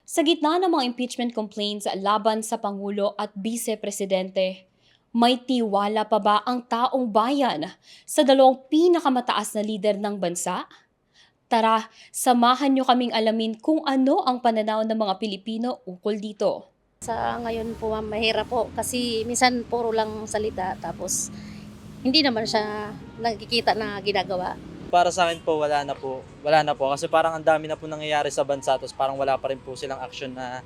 Sa gitna ng mga impeachment complaints laban sa Pangulo at Vice Presidente, may tiwala pa ba ang taong bayan sa dalawang pinakamataas na lider ng bansa? Tara, samahan niyo kaming alamin kung ano ang pananaw ng mga Pilipino ukol dito. Sa ngayon po ma'am, mahirap po kasi minsan puro lang salita tapos hindi naman siya nakikita na ginagawa. Para sa akin po, wala na po. Wala na po kasi parang ang dami na po nangyayari sa bansa tapos parang wala pa rin po silang action na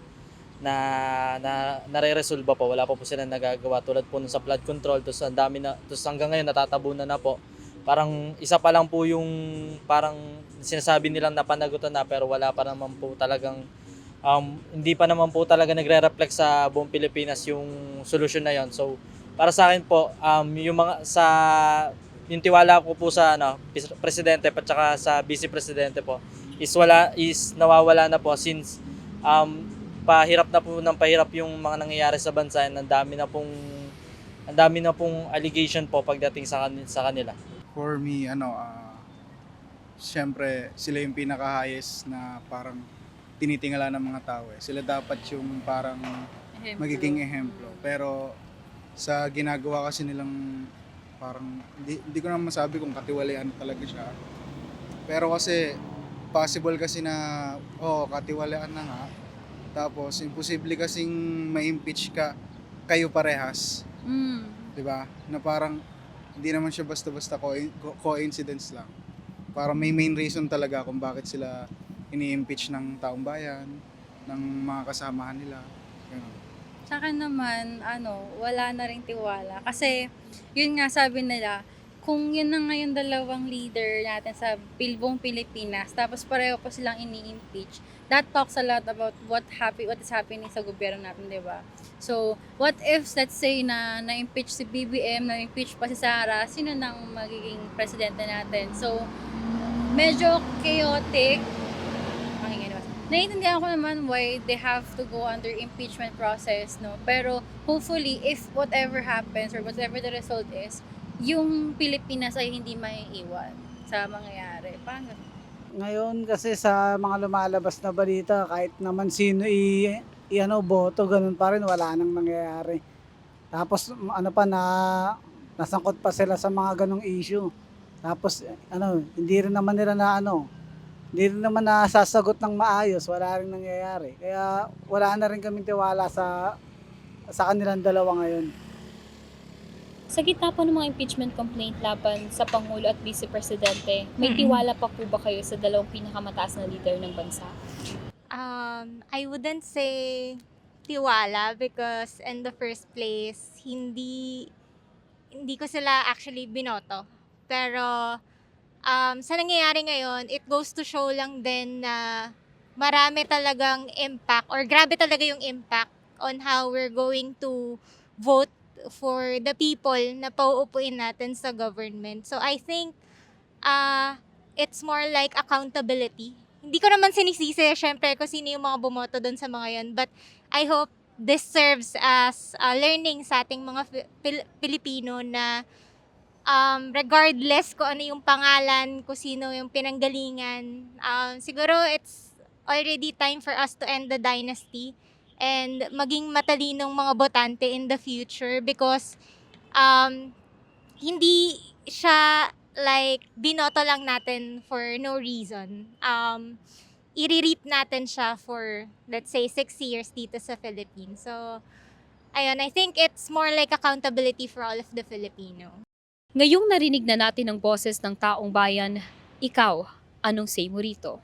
nare-resolve po. Wala pa po silang nagagawa tulad po nung sa flood control tapos ang dami na tapos hanggang ngayon natatabunan na po. Parang isa pa lang po yung parang sinasabi nilang napanagutan na pero wala pa naman po talagang hindi pa naman po talaga nagre-reflect sa buong Pilipinas yung solusyon na yon. So para sa akin po yung mga sa yung tiwala ko po sa presidente at saka sa vice presidente po is nawawala na po since pahirap na po ng pahirap yung mga nangyayari sa bansa and ang dami na pong allegation po pagdating sa kanila. For me, siyempre sila yung pinaka-highest na parang tinitingala ng mga tao eh. Sila dapat yung parang magiging ehemplo. Pero sa ginagawa kasi nilang parang hindi ko naman masabi kung katiwalian talaga siya. Pero kasi possible kasi na katiwalian na nga. Tapos imposible kasing ma-impeach kayo parehas. 'Di ba? Na parang hindi naman siya basta-basta coincidence lang. Parang may main reason talaga kung bakit sila ini-impeach ng taong bayan, ng mga kasamahan nila. Ganun. Sa'kin naman, wala na ring tiwala. Kasi, yun nga sabi nila, kung yun na nga yung dalawang leader natin sa buong Pilipinas, tapos pareho pa silang ini-impeach, that talks a lot about what is happening sa gobyerno natin, di ba? So, what if, let's say, na-impeach si BBM, na-impeach pa si Sara, sino nang magiging presidente natin? So, medyo chaotic. Naiintindihan ko naman why they have to go under impeachment process, no? Pero hopefully, if whatever happens or whatever the result is, yung Pilipinas ay hindi maiiwan sa mangyayari. Parang ganun. Ngayon kasi sa mga lumalabas na balita, kahit naman sino boto, ganun pa rin, wala nang nangyayari. Tapos nasangkot pa sila sa mga ganong issue. Tapos hindi rin naman nila hindi rin naman nasasagot ng maayos, wala rin nangyayari. Kaya wala na rin kaming tiwala sa kanilang dalawa ngayon. Sa gitna po ng mga impeachment complaint laban sa Pangulo at Vice Presidente, may tiwala pa po ba kayo sa dalawang pinakamataas na leader ng bansa? I wouldn't say tiwala because in the first place, hindi ko sila actually binoto. Pero sa nangyayari ngayon, it goes to show lang din na marami talagang impact or grabe talaga yung impact on how we're going to vote for the people na pauupuin natin sa government. So I think it's more like accountability. Hindi ko naman sinisisi syempre kung sino yung mga bumoto doon sa mga yun, but I hope this serves as learning sa ating mga Pilipino na regardless kung ano yung pangalan, kung sino yung pinanggalingan, siguro it's already time for us to end the dynasty and maging matalinong mga botante in the future because hindi siya like binoto lang natin for no reason. I-reap natin siya for, let's say, 6 years dito sa Philippines. So, ayun, I think it's more like accountability for all of the Filipino. Ngayong narinig na natin ang boses ng taong bayan, ikaw, anong say mo rito?